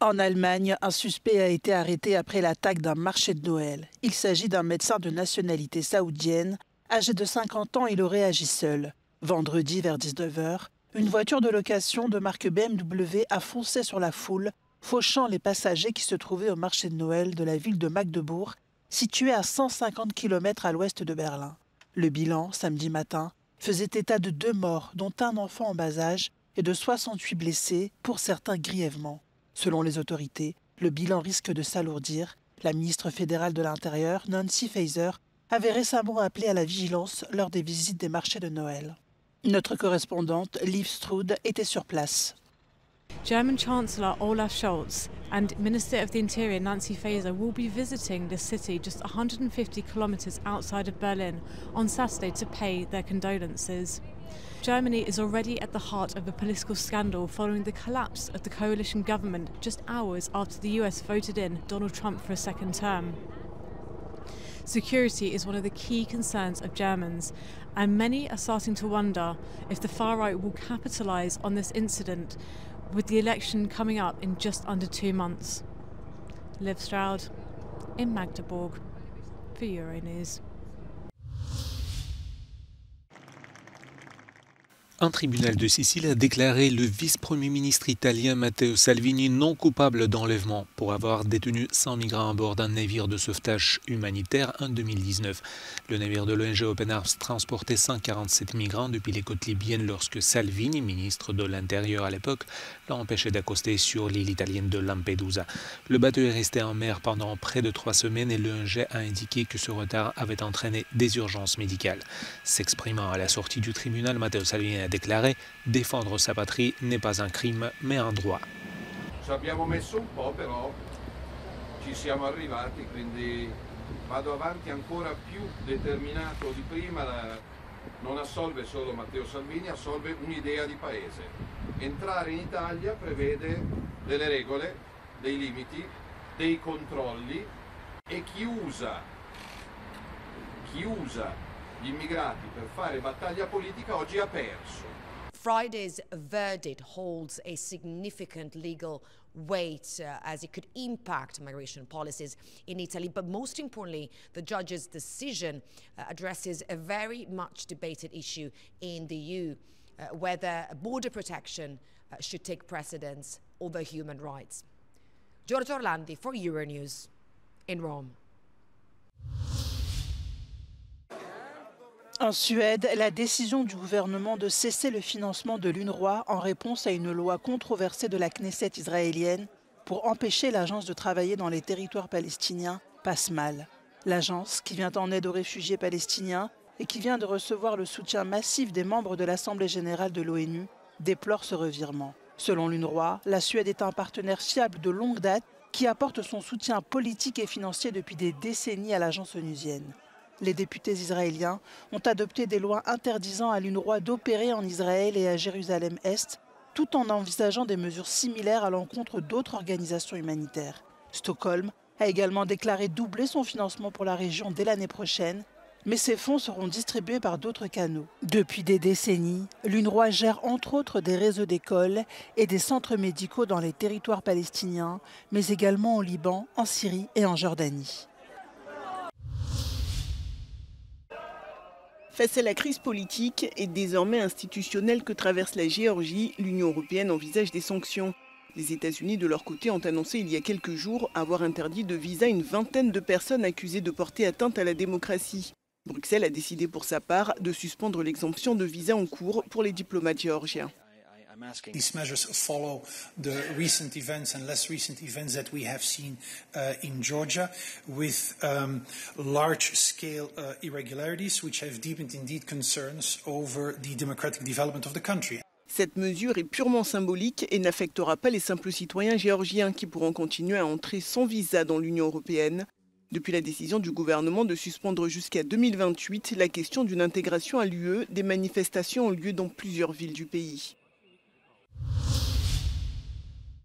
En Allemagne, un suspect a été arrêté après l'attaque d'un marché de Noël. Il s'agit d'un médecin de nationalité saoudienne. Âgé de 50 ans, il aurait agi seul. Vendredi, vers 19 h, une voiture de location de marque BMW a foncé sur la foule, fauchant les passagers qui se trouvaient au marché de Noël de la ville de Magdebourg, située à 150 km à l'ouest de Berlin. Le bilan, samedi matin, faisait état de 2 morts, dont un enfant en bas âge, et de 68 blessés, pour certains grièvement. Selon les autorités, le bilan risque de s'alourdir. La ministre fédérale de l'Intérieur, Nancy Faeser, avait récemment appelé à la vigilance lors des visites des marchés de Noël. Notre correspondante, Liv Strud, était sur place. German Chancellor Olaf Scholz and Minister of the Interior Nancy Faeser will be visiting the city just 150 kilometers outside of Berlin on Saturday to pay their condolences. Germany is already at the heart of a political scandal following the collapse of the coalition government just hours after the US voted in Donald Trump for a second term. Security is one of the key concerns of Germans, and many are starting to wonder if the far right will capitalise on this incident with the election coming up in just under 2 months. Liv Stroud in Magdeburg for Euronews. Un tribunal de Sicile a déclaré le vice-premier ministre italien Matteo Salvini non coupable d'enlèvement pour avoir détenu 100 migrants à bord d'un navire de sauvetage humanitaire en 2019. Le navire de l'ONG Open Arms transportait 147 migrants depuis les côtes libyennes lorsque Salvini, ministre de l'Intérieur à l'époque, l'a empêché d'accoster sur l'île italienne de Lampedusa. Le bateau est resté en mer pendant près de 3 semaines et l'ONG a indiqué que ce retard avait entraîné des urgences médicales. S'exprimant à la sortie du tribunal, Matteo Salvini a déclaré « Défendre sa patrie n'est pas un crime, mais un droit ». Ci abbiamo messo un po', però ci siamo arrivati, quindi vado avanti ancora più determinato di prima. Non assolve solo Matteo Salvini, assolve un'idea di paese. Entrare in Italia prevede delle regole, dei limiti, dei controlli e chi usa gli immigrati per fare battaglia politica oggi ha perso. Friday's verdict holds a significant legal weight as it could impact migration policies in Italy. But most importantly, the judge's decision addresses a very much debated issue in the EU, whether border protection should take precedence over human rights. Giorgio Orlandi for Euronews in Rome. En Suède, la décision du gouvernement de cesser le financement de l'UNRWA en réponse à une loi controversée de la Knesset israélienne pour empêcher l'agence de travailler dans les territoires palestiniens passe mal. L'agence, qui vient en aide aux réfugiés palestiniens et qui vient de recevoir le soutien massif des membres de l'Assemblée générale de l'ONU, déplore ce revirement. Selon l'UNRWA, la Suède est un partenaire fiable de longue date qui apporte son soutien politique et financier depuis des décennies à l'agence onusienne. Les députés israéliens ont adopté des lois interdisant à l'UNRWA d'opérer en Israël et à Jérusalem-Est, tout en envisageant des mesures similaires à l'encontre d'autres organisations humanitaires. Stockholm a également déclaré doubler son financement pour la région dès l'année prochaine, mais ces fonds seront distribués par d'autres canaux. Depuis des décennies, l'UNRWA gère entre autres des réseaux d'écoles et des centres médicaux dans les territoires palestiniens, mais également au Liban, en Syrie et en Jordanie. Face à la crise politique et désormais institutionnelle que traverse la Géorgie, l'Union européenne envisage des sanctions. Les États-Unis, de leur côté, ont annoncé il y a quelques jours avoir interdit de visa une vingtaine de personnes accusées de porter atteinte à la démocratie. Bruxelles a décidé pour sa part de suspendre l'exemption de visa en cours pour les diplomates géorgiens. These measures follow the recent events and less recent events that we have seen in Georgia with large-scale irregularities which have deepened indeed concerns over the democratic development of the country. Cette mesure est purement symbolique et n'affectera pas les simples citoyens géorgiens qui pourront continuer à entrer sans visa dans l'Union européenne. Depuis la décision du gouvernement de suspendre jusqu'à 2028 la question d'une intégration à l'UE, des manifestations ont lieu dans plusieurs villes du pays.